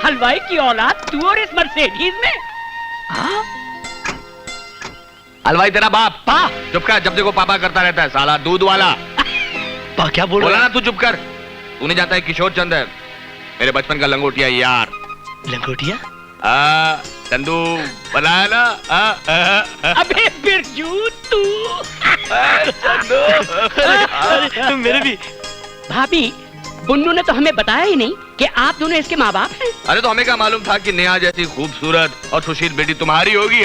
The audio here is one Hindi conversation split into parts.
हलवाई की औलाद तू और इस मर्सिडीज में? हाँ? हलवाई तेरा बाप। पा चुप कर, जब देखो पापा करता रहता है साला दूध वाला। पा क्या बोल रहा बोला ना तू चुप कर। तू नहीं जानता है किशोर चंद है मेरे बचपन का लंगोटिया यार। लंगोटिया? चंदू बनाया ना। अबे बिरजू तू। चंदू मेरे भी। भाभी, बुन्नू ने तो हमें बताया ही नहीं कि आप दोनों इसके माँ बाप हैं। अरे तो हमें क्या मालूम था कि नेहा जैसी खूबसूरत और सुशील बेटी तुम्हारी होगी।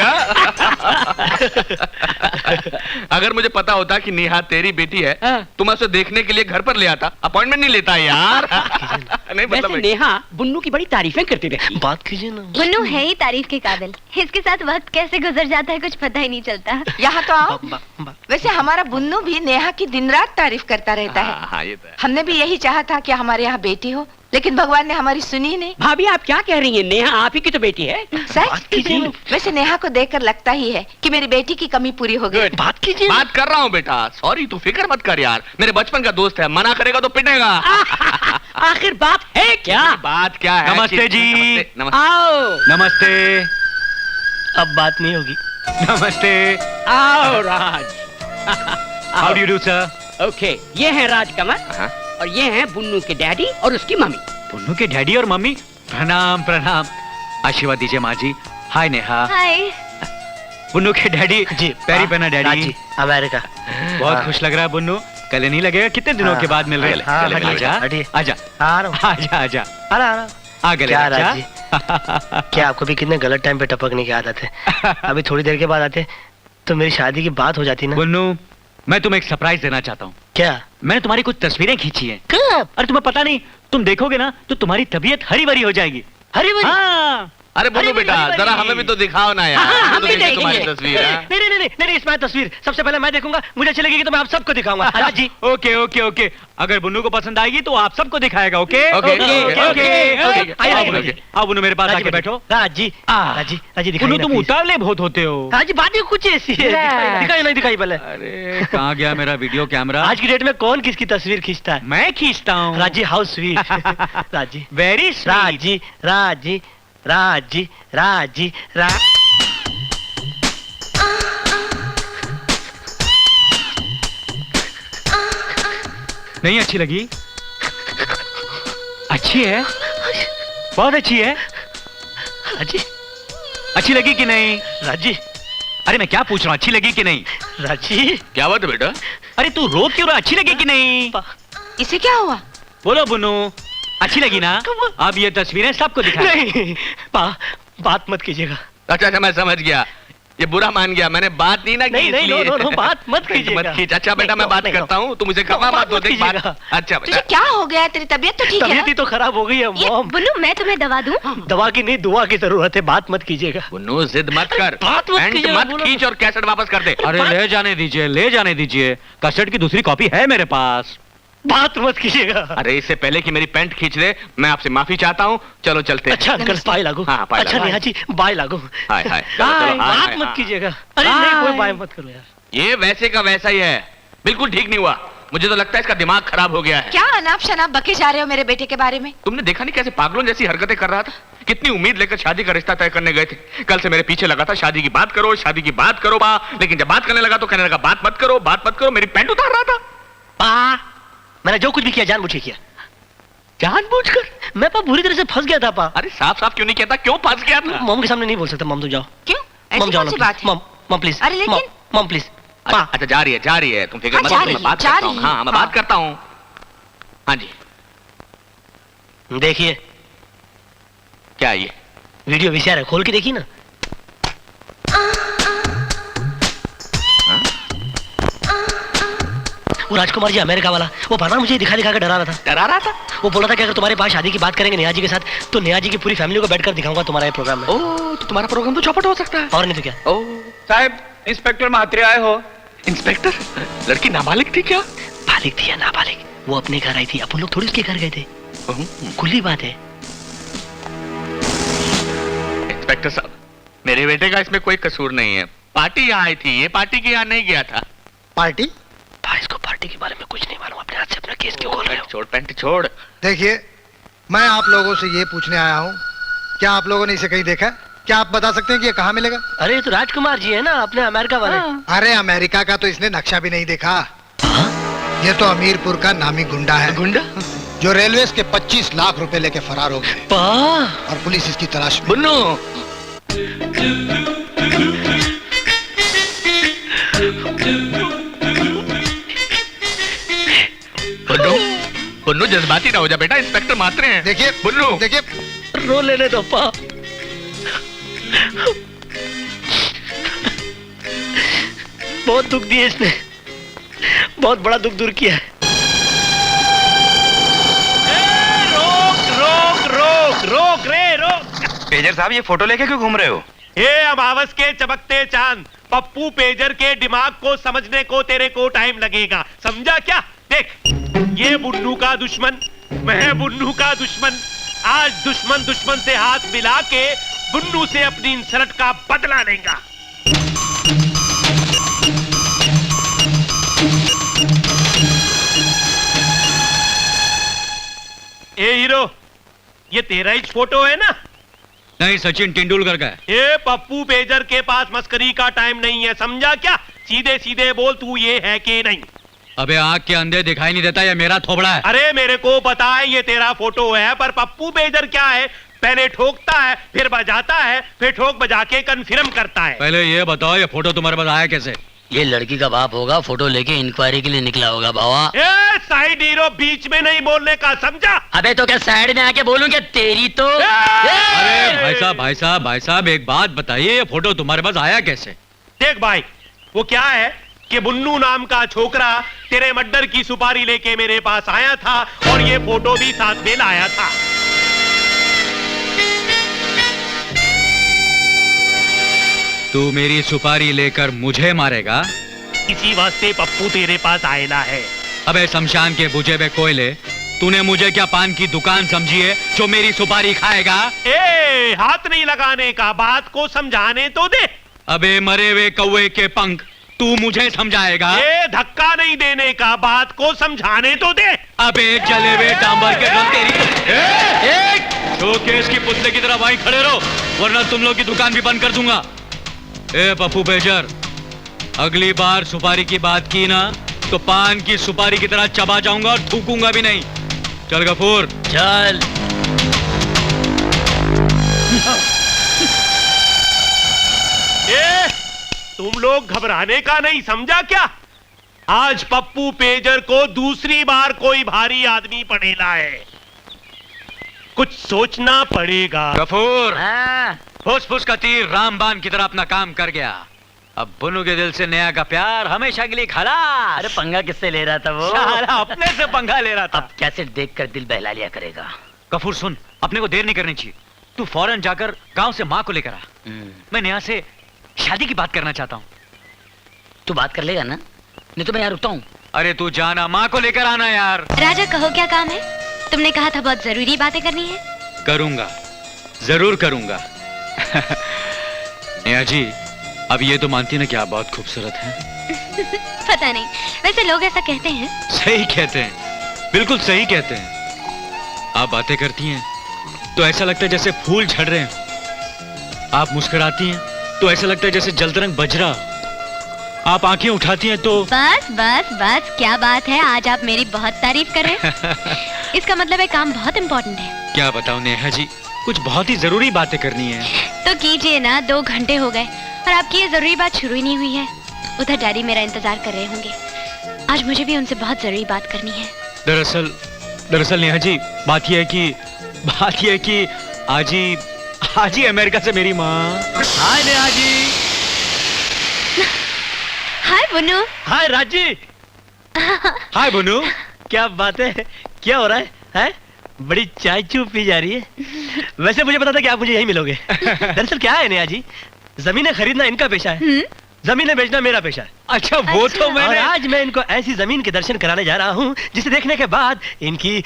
अगर मुझे पता होता कि नेहा तेरी बेटी है तो मैं उसे देखने के लिए घर पर ले आता। अपॉइंटमेंट नहीं लेता यार। नहीं वैसे नेहा बुन्नू की बड़ी तारीफें करती रहती। बात कीजिए ना। बुन्नू है ही तारीफ के काबिल। इसके साथ वक्त कैसे गुजर जाता है कुछ पता ही नहीं चलता। यहाँ तो आओ। वैसे हमारा बुन्नू भी नेहा की दिन रात तारीफ करता रहता है। हाँ, ये तो है। हमने भी यही चाहा था कि हमारे यहाँ बेटी हो, लेकिन भगवान ने हमारी सुनी नहीं। भाभी आप क्या कह रही हैं? नेहा आप ही की तो बेटी है। सच? वैसे नेहा को देखकर लगता ही है कि मेरी बेटी की कमी पूरी हो गई। बात कीजिए। बात कर रहा हूँ बेटा। सॉरी तू फिक्र मत कर यार, मेरे बचपन का दोस्त है, मना करेगा तो पिटेगा। आखिर बात है क्या? बात क्या है? नमस्ते जी। नमस्ते। आओ। नमस्ते। अब बात नहीं होगी। नमस्ते। आओ Raj. How do you do sir? Okay, ये है राजकमल और ये हैं बुन्नू के डैडी और उसकी मम्मी। बुन्नू के डैडी और मम्मी, प्रणाम प्रणाम। आशीर्वाद दीजिए माँ जी। हाय नेहा। हाय। बुन्नू के डैडी जी। पैरी पहना डैडी। अमेरिका। बहुत खुश लग रहा है बुन्नू। गले नहीं लगेगा? कितने दिनों के बाद मिल रहे हैं। आजा आजा आजा आजा। आ गले क्या राज जी, क्या आपको भी कितने गलत टाइम पे टपकने की आदत है? अभी थोड़ी देर के बाद आते तो मेरी शादी की बात हो जाती ना। बुन्नू, मैं तुम्हें एक सरप्राइज देना चाहता हूँ। क्या? मैंने तुम्हारी कुछ तस्वीरें खींची हैं। कब? अरे तुम्हें पता नहीं, तुम देखोगे ना तो तुम्हारी तबीयत हरी भरी हो जाएगी। हरी भरी? हाँ। अरे बोलो बेटा, जरा हमें भी तो दिखाओ ना यार। हम तो भी देखें तुम्हारी देखेंगे। तस्वीर। नहीं, इसमें तस्वीर सबसे पहले मैं देखूंगा, मुझे अच्छी लगेगी तो मैं आप सबको दिखाऊंगा। Raj ji. Okay okay okay, अगर बुन्नू को पसंद आएगी तो आप सबको दिखाएगा। Okay okay, okay. आओ बुन्नू मेरे पास आके बैठो। राज जी दिखाइए। बुन्नू तुम उतावले बहुत होते हो। राज जी बात ही कुछ ऐसी है। दिखाई नहीं दिखाई पहले। अरे कहाँ गया मेरा वीडियो कैमरा? आज की डेट में कौन किसकी तस्वीर खींचता है? मैं खींचता हूँ। Raj ji house sweet. Raj ji very Raj ji Raj ji Raj ji Raj ji राज। नहीं अच्छी लगी? अच्छी है, बहुत अच्छी है। राज जी अच्छी लगी कि नहीं? राज जी, अरे मैं क्या पूछ रहा हूँ, अच्छी लगी कि नहीं? राज जी क्या बात है बेटा? अरे तू रो क्यों रहा? अच्छी लगी कि नहीं? इसे क्या हुआ? बोलो बुन्नू, अच्छी लगी ना? अब ये तस्वीरें सबको दिखाएं। नहीं बात मत कीजिएगा। अच्छा मैं समझ गया, ये बुरा मान गया। मैंने बात नहीं ना की। नहीं नो बात मत कीजिएगा। मत खींच। अच्छा बेटा मैं बात करता हूँ, तुम मुझे खपा मत दो। देख बात। अच्छा तुझे बेटा क्या हो गया? तेरी तबीयत तो ठीक है? तबीयत ही तो खराब हो गई है मॉम। बुन्नू मैं तुम्हें दवा दूं? दवा की नहीं, दुआ की जरूरत है। बात मत कीजिएगा। बुन्नू जिद मत कर, बात मत पैंट कीजिएगा, मत बोलो। खींच और कैसेट वापस कर दे। अरे ले जाने दीजिए, ले जाने दीजिए। कैसेट की दूसरी कॉपी है मेरे पास। बात मत कीजिएगा। अरे इससे पहले कि मेरी पैंट खींच दे, मैं आपसे माफी चाहता हूँ। चलो चलते हैं। अच्छा अंकल बाय लागू। हाँ, बाय अच्छा लागू। नेहा जी बाय लागू। हाय हाय। बात मत कीजिएगा। अरे नहीं कोई बाय मत करो यार। ये वैसे का वैसा ही है, बिल्कुल ठीक नहीं हुआ। मुझे तो लगता है इसका दिमाग खराब हो गया है। क्या अनाप शनाप बके जा रहे हो मेरे बेटे के बारे में? तुमने देखा नहीं कैसे पागलों जैसी हरकतें कर रहा था? कितनी उम्मीद लेकर शादी का रिश्ता तय करने गए थे। कल से मेरे पीछे लगा था, शादी की बात करो, शादी की बात करो बा। लेकिन जब बात करने लगा तो कहने लगा बात मत करो, बात मत करो। मेरी पैंट उतार रहा था। पा मैंने जो कुछ भी किया जानबूझ के किया। जानबूझकर? मैं पा बुरी तरह से फंस गया था पा। अरे साफ साफ क्यों नहीं कहता, क्यों फंस गया था? मॉम के सामने नहीं बोल सकता। मॉम तो जाओ। क्यों? मॉम ऐसी जाओ कौन सी ना बात है? Mom please. अरे लेकिन मॉम प्लीज। अच्छा जा रही है तुम फिक्र मत जा करो, रही मैं बात है, जा करता हूँ। रही है। हाँ मैं बात करता हूँ। हाँ जी देखिए क्या ये वीडियो वीसीआर है, खोल के देखिए ना। वो राजकुमार जी अमेरिका वाला, वो पाना मुझे दिखा दिखा के डरा रहा था। डरा रहा था? वो बोला था कि अगर तुम्हारे पास शादी की बात करेंगे नेहा जी के साथ तो नेहा जी की पूरी फैमिली को बैठकर दिखाऊंगा तुम्हारे प्रोग्राम में। ओह तो तुम्हारा प्रोग्राम तो चौपट हो सकता है। और नहीं तो क्या। ओह साहब इंस्पेक्टर महात्रे आए हो। इंस्पेक्टर? लड़की नाबालिग थी क्या? बालिग थी या नाबालिग, वो अपने घर आई थी, अपन लोग थोड़ी उसके घर गए थे। खुली बात है। इंस्पेक्टर साहब, मेरे बेटे का इसमें कोई कसूर नहीं है। पार्टी यहाँ आई थी, ये पार्टी के यहाँ नहीं गया था। पार्टी? भाई इसको पार्टी के बारे में कुछ नहीं मालूम, अपने हाथ से अपना केस क्यों खोल रहे हो? छोड़ पैंट छोड़। देखिए मैं आप लोगों से ये पूछने आया हूँ क्या आप लोगों ने इसे कहीं देखा है? क्या आप बता सकते हैं कि ये कहाँ मिलेगा? अरे ये तो राजकुमार जी है ना, अपने अमेरिका वाले। अरे अमेरिका का तो इसने नक्शा भी नहीं देखा। ये तो अमीरपुर का नामी गुंडा है। गुंडा जो रेलवे के 25 लाख रुपए लेके फरार हो गए और पुलिस इसकी तलाश में। बुन्नू बुन्नू जज्बाती ना हो जा बेटा, इंस्पेक्टर मात्र हैं। देखिए बुन्नू, देखिए, रो लेने दो पा। बहुत दुख दिया इसने, बहुत बड़ा दुख दूर किया है। रोक रे रोक। पेजर साहब, ये फोटो लेके क्यों घूम रहे हो? ये अमावस के चमकते चांद पप्पू पेजर के दिमाग को समझने को तेरे को टाइम लगेगा, समझा क्या? देख, ये बुन्नू का दुश्मन, मैं बुन्नू का दुश्मन। आज दुश्मन दुश्मन से हाथ मिला के बुन्नू से अपनी इंसल्ट का बदला लेगा। ए हीरो, ये तेरा ही फोटो है ना? नहीं, सचिन तेंदुलकर का है। ये पप्पू पेजर के पास मस्करी का टाइम नहीं है, समझा क्या? सीधे सीधे बोल, तू ये है कि नहीं? अबे आँख के अंधे दिखाई नहीं देता, ये मेरा थोबड़ा है। अरे मेरे को पता है ये तेरा फोटो है, पर पप्पू पेजर क्या है? पहले ठोकता है, फिर बजाता है, फिर ठोक बजा के कन्फर्म करता है। पहले ये बताओ, ये फोटो तुम्हारे पास आया कैसे? ये लड़की का बाप होगा, फोटो लेके इंक्वायरी के लिए निकला होगा बाबा। ए साइड हीरो, बीच में नहीं बोलने का, समझा? अबे तो क्या साइड में आके बोलूंगे? तेरी तो। अरे भाई साहब एक बात बताइए, ये फोटो तुम्हारे पास आया कैसे? देख भाई, वो क्या है कि बुन्नू नाम का छोकरा तेरे मर्डर की सुपारी लेके मेरे पास आया था और ये फोटो भी साथ में लाया था। तू मेरी सुपारी लेकर मुझे मारेगा? इसी वास्ते पप्पू तेरे पास आएला है। अबे शमशान के बुझे हुए कोयले, तूने मुझे क्या पान की दुकान समझी है जो मेरी सुपारी खाएगा? ए, हाथ नहीं लगाने का, बात को समझाने तो दे। अबे मरे हुए कौवे के पंख, तू मुझे समझाएगा? ए, धक्का नहीं देने का, बात को समझाने तो दे। अबे जले हुए डांबर के रंग तेरी शोकेस की पुतले की तरह वहीं खड़े रहो, वरना तुम लोग की दुकान भी बंद कर दूंगा। ए पप्पू पेजर, अगली बार सुपारी की बात की ना तो पान की सुपारी की तरह चबा जाऊंगा और थूकूंगा भी नहीं। चल गफूर चल। ए, तुम लोग घबराने का नहीं, समझा क्या? आज पप्पू पेजर को दूसरी बार कोई भारी आदमी पड़ेला है, कुछ सोचना पड़ेगा। गफूर, फुस का तीर रामबाण की तरह अपना काम कर गया। अब बुन्नू के दिल से नया का प्यार हमेशा के लिए खलास। अरे पंगा किससे ले रहा था वो? साला अपने से पंगा ले रहा था। अब कैसे देखकर दिल बहला लिया करेगा। गफूर सुन, अपने को देर नहीं करनी चाहिए। तू फौरन जाकर गांव से माँ को लेकर आ। मैं नेहा से शादी की बात करना चाहता हूँ। तू बात कर लेगा ना? नहीं तो मैं यहाँ रुकता हूँ। अरे तू जाना, माँ को लेकर आना यार। राजा कहो क्या काम है? तुमने कहा था बहुत जरूरी बातें करनी है। करूंगा, जरूर करूंगा। नेहा जी, अब ये तो मानती ना कि आप बहुत खूबसूरत हैं। पता नहीं, वैसे लोग ऐसा कहते हैं। सही कहते हैं, बिल्कुल सही कहते हैं। आप बातें करती हैं तो ऐसा लगता है जैसे फूल झड़ रहे हैं। आप मुस्कुराती हैं तो ऐसा लगता है जैसे जलतरंग बज रहा। आप आंखें उठाती हैं तो बस बस बस, क्या बात है, आज आप मेरी बहुत तारीफ कर रहे हैं। इसका मतलब है काम बहुत इम्पोर्टेंट है। क्या बताऊं नेहा जी, कुछ बहुत ही जरूरी बातें करनी है। तो कीजिए ना, 2 घंटे हो गए और आपकी ये जरूरी बात शुरू ही नहीं हुई है। उधर डैडी मेरा इंतजार कर रहे होंगे। आज मुझे भी उनसे बहुत जरूरी बात करनी है। दरअसल नेहा जी, बात यह है कि आज ही अमेरिका से मेरी माँ। हाय नेहा जी। हाय बुन्नू। हाय राजी। हाय बुन्नू। क्या बात है, क्या हो रहा है? हैं? बड़ी चाय चूप पी जा रही है। वैसे मुझे पता था कि आप मुझे यहीं मिलोगे। दरअसल क्या है नेहा जी, जमीनें खरीदना इनका पेशा है, जमीनें बेचना मेरा पेशा है। अच्छा वो तो मैंने। और आज मैं इनको ऐसी जमीन के दर्शन कराने जा रहा हूँ जिसे देखने के बाद इनकी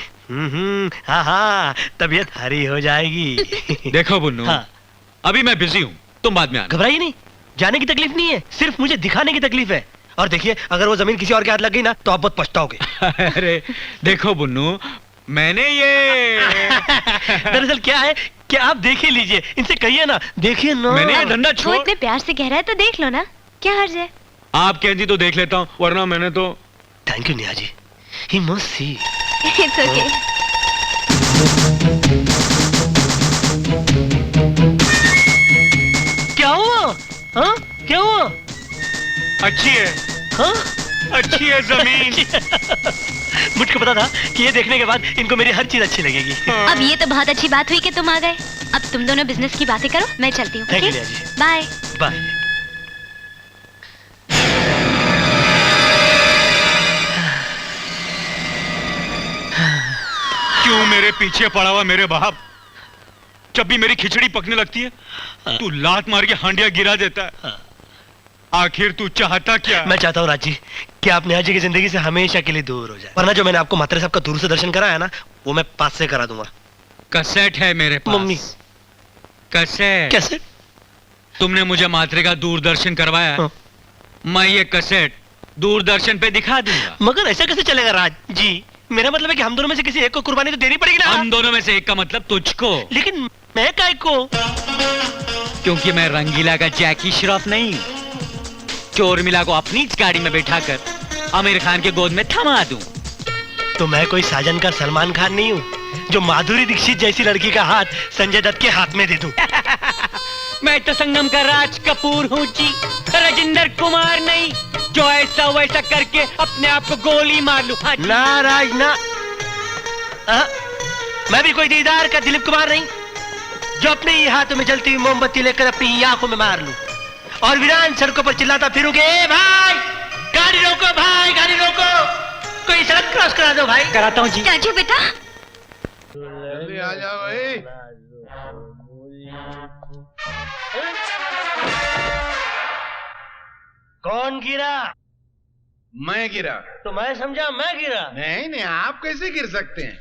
हाँ तबीयत हरी हो जाएगी। देखो बुन्नू, हाँ। अभी मैं बिजी हूँ, तुम बाद में आना। घबराइए नहीं, जाने की तकलीफ नहीं है, सिर्फ मुझे दिखाने की तकलीफ है। और देखिए, अगर वो जमीन किसी और के हाथ लग गई ना तो आप बहुत पछताओगे। अरे देखो बुन्नू, मैंने ये दरअसल क्या है क्या आप देख ही लीजिए, इनसे कहिए ना, देखिए ना। मैंने ये धंधा वो छोड़, इतने प्यार से कह रहा है तो देख लो ना, क्या हर्ज है। आप कहती तो देख लेता हूँ, वरना मैंने तो। Thank you Neha ji, he must see. It's okay. क्या हुआ? हाँ क्या हुआ? अच्छी है, हाँ अच्छी है जमीन। मुझको पता था कि ये देखने के बाद इनको मेरी हर चीज अच्छी लगेगी। अब ये तो बहुत अच्छी बात हुई कि तुम आ गए। अब तुम दोनों बिजनेस की बातें करो, मैं चलती हूँ। Thank you, okay? Neha ji. Bye. Bye. क्यों मेरे पीछे पड़ा हुआ मेरे बाप? जब भी मेरी खिचड़ी पकने लगती है, तू लात मार के हांडिया गिरा देता है। आखिर तू चाहता क्या? मैं चाहता हूँ राजी कि आप नेहा जी की जिंदगी से हमेशा के लिए दूर हो जाए, वरना जो मैंने आपको मात्रे साहब का दूर से दर्शन कराया ना, वो मैं पास से करा दूंगा। कैसेट है मेरे पास। मम्मी। कैसेट? कैसे? तुमने मुझे मात्रे का दूरदर्शन करवाया, हाँ। मैं ये कैसेट दूरदर्शन पे दिखा दूंगा। मगर ऐसा कैसे चलेगा राज जी? मेरा मतलब है कि हम दोनों में से किसी एक को कुर्बानी तो देनी पड़ेगी ना। हम दोनों में से एक का मतलब तुझको। लेकिन मैं काय को? क्योंकि मैं रंगीला का जैकी श्रॉफ नहीं, चोरमिला को अपनी गाड़ी में बैठाकर आमिर खान के गोद में थमा दूं। तो मैं कोई साजन का सलमान खान नहीं हूँ जो माधुरी दीक्षित जैसी लड़की का हाथ संजय दत्त के हाथ में दे दूं। मैं तो संगम का राज कपूर हूँ जी, राजेंद्र कुमार नहीं, जो ऐसा वैसा करके अपने आप को गोली मार लूं। हाँ जी। ना राज ना, मैं भी कोई दीदार का दिलीप कुमार नहीं जो अपने ही हाथों में जलती हुई मोमबत्ती लेकर अपनी आंखों में मार लूं और वीरान सड़कों पर चिल्लाता फिरूंगे, ए भाई गाड़ी रोको, भाई गाड़ी रोको, कोई सड़क क्रॉस करा दो भाई। कराता हूँ जी। राजू बेटा, जल्दी आ जाओ भाई। कौन गिरा? मैं गिरा। तो मैं समझा मैं गिरा। नहीं नहीं, आप कैसे गिर सकते हैं?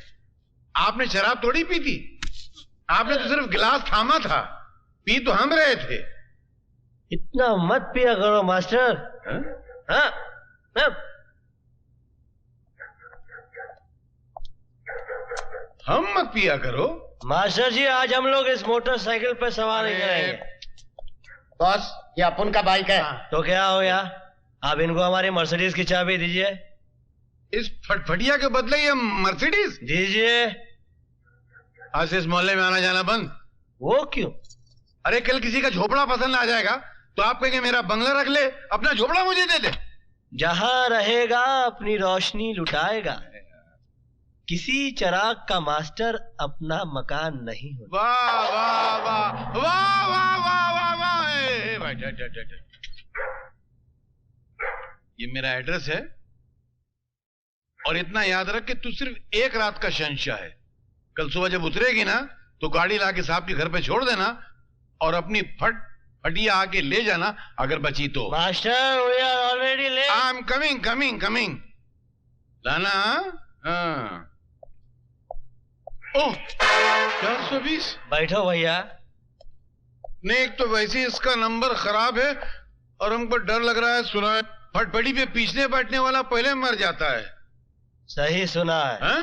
आपने शराब थोड़ी पी थी, आपने तो सिर्फ गिलास थामा था, पी तो हम रहे थे। इतना मत पिया करो मास्टर। हाँ? हाँ? हम मत पिया करो। मास्टर जी आज हम लोग इस मोटरसाइकिल पर सवार नहीं करेंगे। बॉस, ये अपन का बाइक है। तो क्या हो गया, आप इनको हमारी मर्सिडीज की चाबी दीजिए। इस फटफटिया के बदले ये मर्सिडीज दीजिए। आज से इस मोहल्ले में आना जाना बंद। वो क्यों? अरे कल किसी का झोपड़ा पसंद आ जाएगा तो आप कहेंगे मेरा बंगला रख ले, अपना झोपड़ा मुझे दे दे। जहां रहेगा अपनी रोशनी लुटाएगा, किसी चिराग का मास्टर अपना मकान नहीं होता। वाह वाह वाह वाह वाह वाह वाह वाह। ए, भाई, जा, जा, जा, जा। ये मेरा एड्रेस है और इतना याद रख कि तू सिर्फ एक रात का शहंशाह है। कल सुबह जब उतरेगी ना तो गाड़ी लाके साहब के घर पे छोड़ देना और अपनी फटिया आके ले जाना अगर बची तो। Master we are already late. I am coming coming coming. लाना। हाँ। ओह 420। बैठो भैया। नहीं, एक तो वैसे ही इसका नंबर खराब है और हमको डर लग रहा है। सुना है फटफटी पे पीछने बैठने वाला पहले मर जाता है। सही सुना है। हा?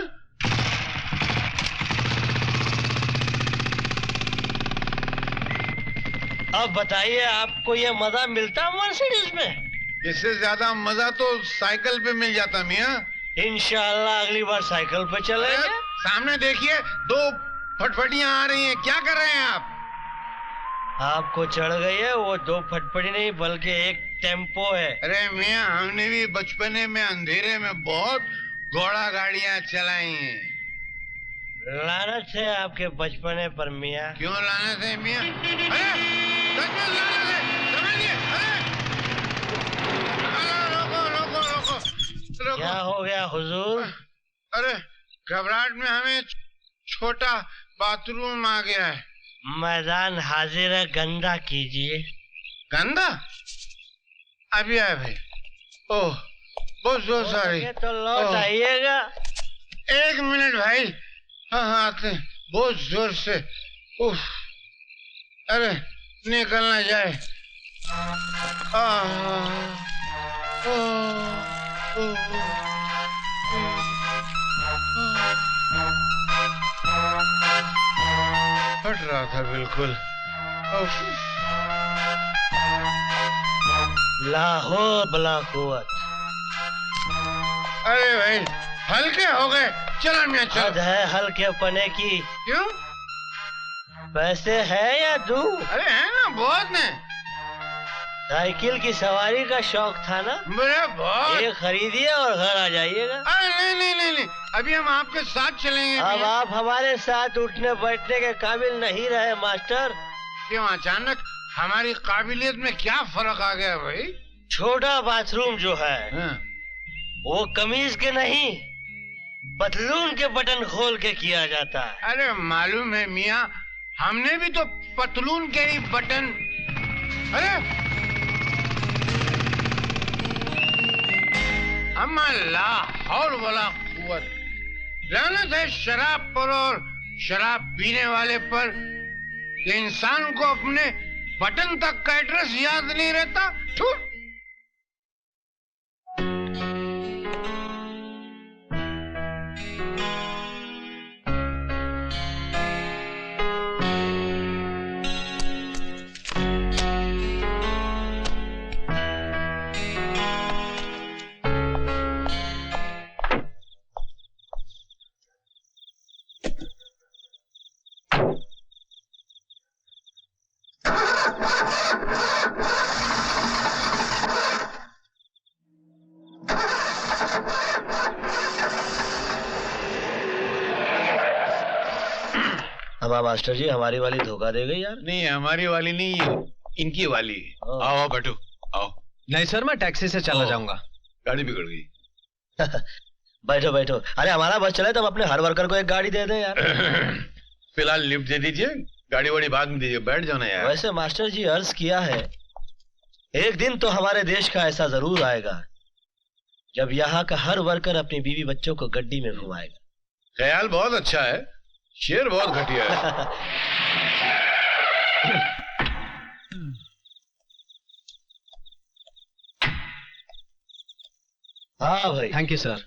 अब बताइए आपको ये मजा मिलता मर्सिडीज में? इससे ज्यादा मजा तो साइकिल पे मिल जाता मियाँ। इंशाल्लाह अगली बार साइकिल पे चलेंगे। सामने देखिए, दो फटफटियां आ रही हैं। क्या कर रहे हैं आप? आपको चढ़ गई है वो दो फटफटी नहीं बल्कि एक टेम्पो है। अरे मियाँ, हमने भी बचपने में अंधेरे में बहुत घोड़ा गाड़ियां चलाई हैं। लानत है आपके बचपने पर मियाँ। क्यों लानत है मियाँ? अरे सच में लानत है, समझिए। अरे रोको रोको रोको रोको। क्या हो गया हुजूर? अरे घबराहट में हमें छोटा बाथरूम आ गया है। मैदान हाजिर है, गंदा कीजिए। गंदा? अभी आए भाई। ओह बहुत जोर सारी। तो लौट आइएगा। 1 मिनट भाई। हाँ हाँ आते हैं। बहुत जोर से। उफ, अरे निकलना जाए। फट रहा था बिल्कुल। उफ। लाहौर बला कुव्वत। अरे भाई हल्के हो गए, चलो मियाँ हद चलो। है हल्के पने की। क्यों? पैसे है या दूं? अरे है ना, बहुत ने। साइकिल की सवारी का शौक था ना, मेरे बहुत। ये खरीदिए और घर आ जाइएगा। अरे नहीं नहीं नहीं नहीं, अभी हम आपके साथ चलेंगे। अब मियाँ। आप हमारे साथ उठने बैठने के काबिल नहीं रहे मास्टर। क्यों अचानक हमारी काबिलियत में क्या फर्क आ गया भाई? छोटा बाथरूम जो है हाँ। वो कमीज के नहीं पतलून के बटन खोल के किया जाता है। अरे मालूम है मियाँ, हमने भी तो पतलून के ही बटन। अरे अम्मा लाहौर वाला कुव्वत। लानत है शराब पर और शराब पीने वाले पर कि इंसान को अपने बटन तक का एड्रेस याद नहीं रहता। थू। अब मास्टर जी हमारी वाली धोखा दे गई यार। नहीं हमारी वाली नहीं, ये इनकी वाली है। आओ आओ बैठो आओ। नहीं सर, मैं टैक्सी से चला जाऊंगा। गाड़ी बिगड़ गई। बैठो बैठो। अरे हमारा बस चले तो हम अपने हर वर्कर को एक गाड़ी दे दें यार। फिलहाल लिफ्ट दे दीजिए, गाड़ी वाड़ी बाद में दीजिए, बैठ जाओ ना यार। वैसे मास्टर जी अर्ज किया है, एक दिन तो हमारे देश का ऐसा जरूर आएगा जब यहाँ का हर वर्कर अपनी बीवी बच्चों को गड्डी में घुमाएगा। ख्याल बहुत अच्छा है, शेर बहुत घटिया है। हाँ भाई। Thank you sir.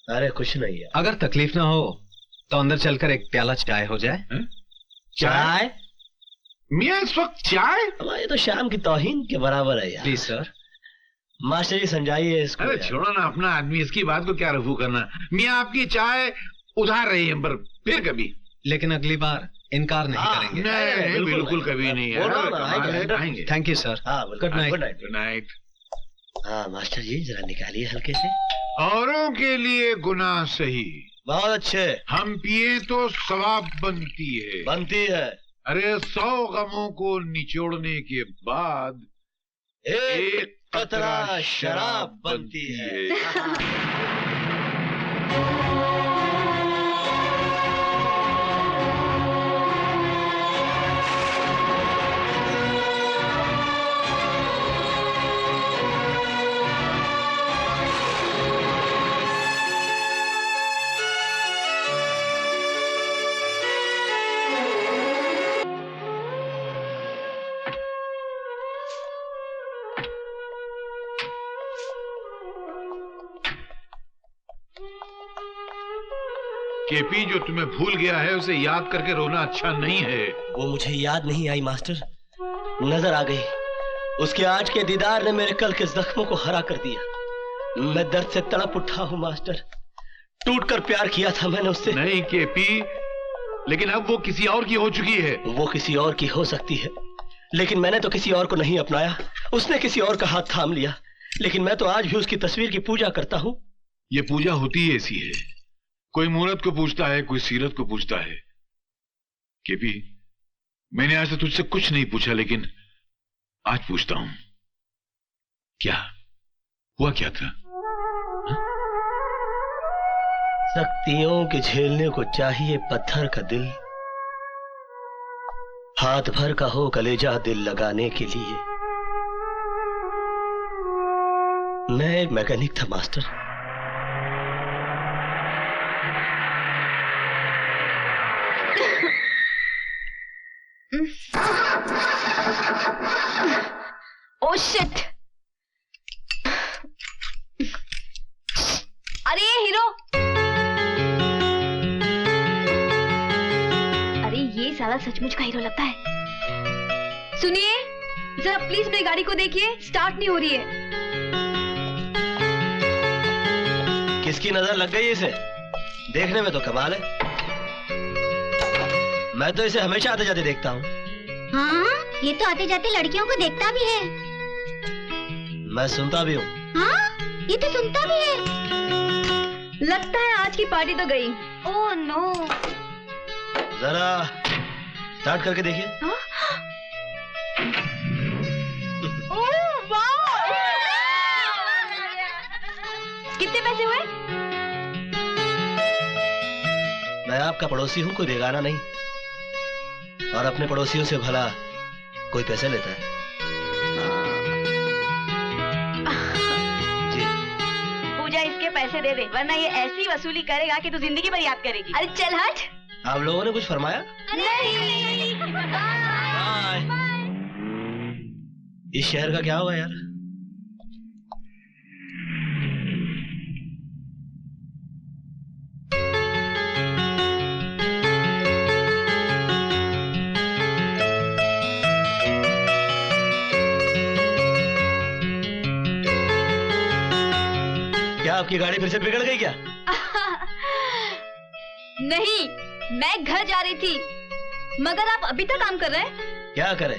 अरे कुछ नहीं है। अगर तकलीफ ना हो तो अंदर चलकर एक प्याला चाय हो जाए। चाय? मियाँ इस वक्त चाय? ये तो शाम की तौहीन के बराबर है यार। Please sir. मास्टर जी समझाइए इसको। अरे छोड़ो ना अपना आदमी, इसकी बात को क्या रफू करना। मियाँ आपकी चाय उधार रही है, पर फिर कभी। लेकिन अगली बार इनकार नहीं करेंगे। नहीं बिल्कुल कभी नहीं है। Thank you sir. Good night. Good night. हाँ मास्टर जी जरा निकालिए हल्के से। औरों के लिए गुनाह सही, बहुत अच्छे। हम पिए तो सवाब बनती है। बनती है। अरे 100 गमों को निचोड़ने के बाद एक कतरा शराब बनती है। केपी जो तुम्हें भूल गया है उसे याद करके रोना अच्छा नहीं है। वो मुझे याद नहीं आई मास्टर, नजर आ गई। उसके आज के दीदार ने मेरे कल के जख्मों को हरा कर दिया। मैं दर्द से तड़प उठा हूँ मास्टर। टूट कर प्यार किया था मैंने उससे। नहीं केपी, लेकिन अब वो किसी और की हो चुकी है। वो किसी और की हो सकती है, लेकिन मैंने तो किसी और को नहीं अपनाया। उसने किसी और का हाथ थाम लिया, लेकिन मैं तो आज भी उसकी तस्वीर की पूजा करता हूँ। ये पूजा होती है ऐसी है, कोई मूरत को पूछता है, कोई सीरत को पूछता है। केपी, मैंने आज से तुझसे कुछ नहीं पूछा, लेकिन आज पूछता हूं, क्या हुआ, क्या था? सख्तियों के झेलने को चाहिए पत्थर का दिल, हाथ भर का हो कलेजा दिल लगाने के लिए। मैं एक मैकेनिक था मास्टर। Oh shit! अरे हीरो! अरे ये साला वाला सचमुच का हीरो लगता है। सुनिए, जरा प्लीज मेरी गाड़ी को देखिए, स्टार्ट नहीं हो रही है। किसकी नजर लग गई इसे? देखने में तो कमाल है। मैं तो इसे हमेशा आते जाते देखता हूँ। हाँ, ये तो आते जाते लड़कियों को देखता भी है। मैं सुनता भी हूँ। हाँ, ये तो सुनता भी है। लगता है आज की पार्टी तो गई। Oh no. जरा स्टार्ट करके देखिए। ओह वाह! कितने पैसे हुए? मैं आपका पड़ोसी हूँ, कोई बेगाना नहीं। और अपने पड़ोसियों से भला कोई पैसे लेता है? जी। पूजा, इसके पैसे दे दे, वरना ये ऐसी वसूली करेगा कि तू जिंदगी भर याद करेगी। अरे चल हट। आप लोगों ने कुछ फरमाया? नहीं। बाय। इस शहर का क्या होगा यार? क्या आपकी गाड़ी फिर से बिगड़ गई क्या? नहीं, मैं घर जा रही थी, मगर आप अभी तक काम कर रहे हैं। क्या करें,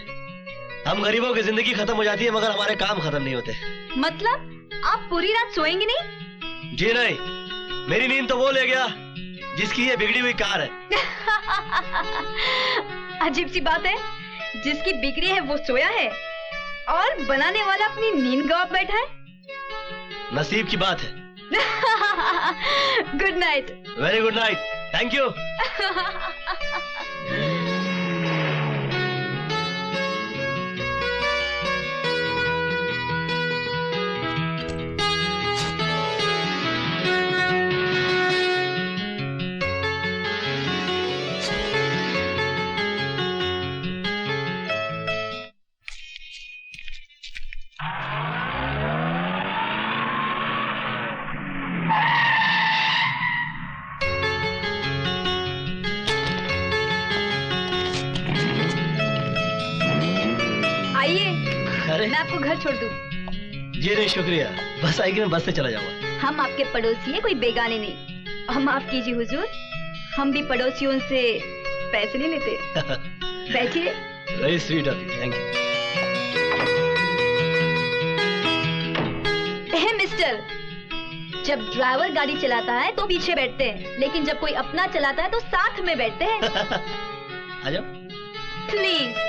हम गरीबों की जिंदगी खत्म हो जाती है मगर हमारे काम खत्म नहीं होते। मतलब आप पूरी रात सोएंगे नहीं? जी नहीं, मेरी नींद तो वो ले गया जिसकी ये बिगड़ी हुई कार है। अजीब सी बात है, जिसकी बिगड़ी है वो सोया है और बनाने वाला अपनी नींद गवा बैठा है। नसीब की बात है। Good night. Very good night, thank you. मैं आपको घर छोड़ दूं। जी नहीं शुक्रिया, बस आएगी, मैं बस से चला जाऊंगा। हम आपके पड़ोसी हैं, कोई बेगाने नहीं। और माफ कीजिए हुजूर, हम भी पड़ोसियों से पैसे नहीं लेते। बैठिए। Very sweet of you, thank you. Hey mister, जब ड्राइवर गाड़ी चलाता है तो पीछे बैठते हैं, लेकिन जब कोई अपना चलाता है तो साथ में बैठते हैं। आ जाओ। प्लीज।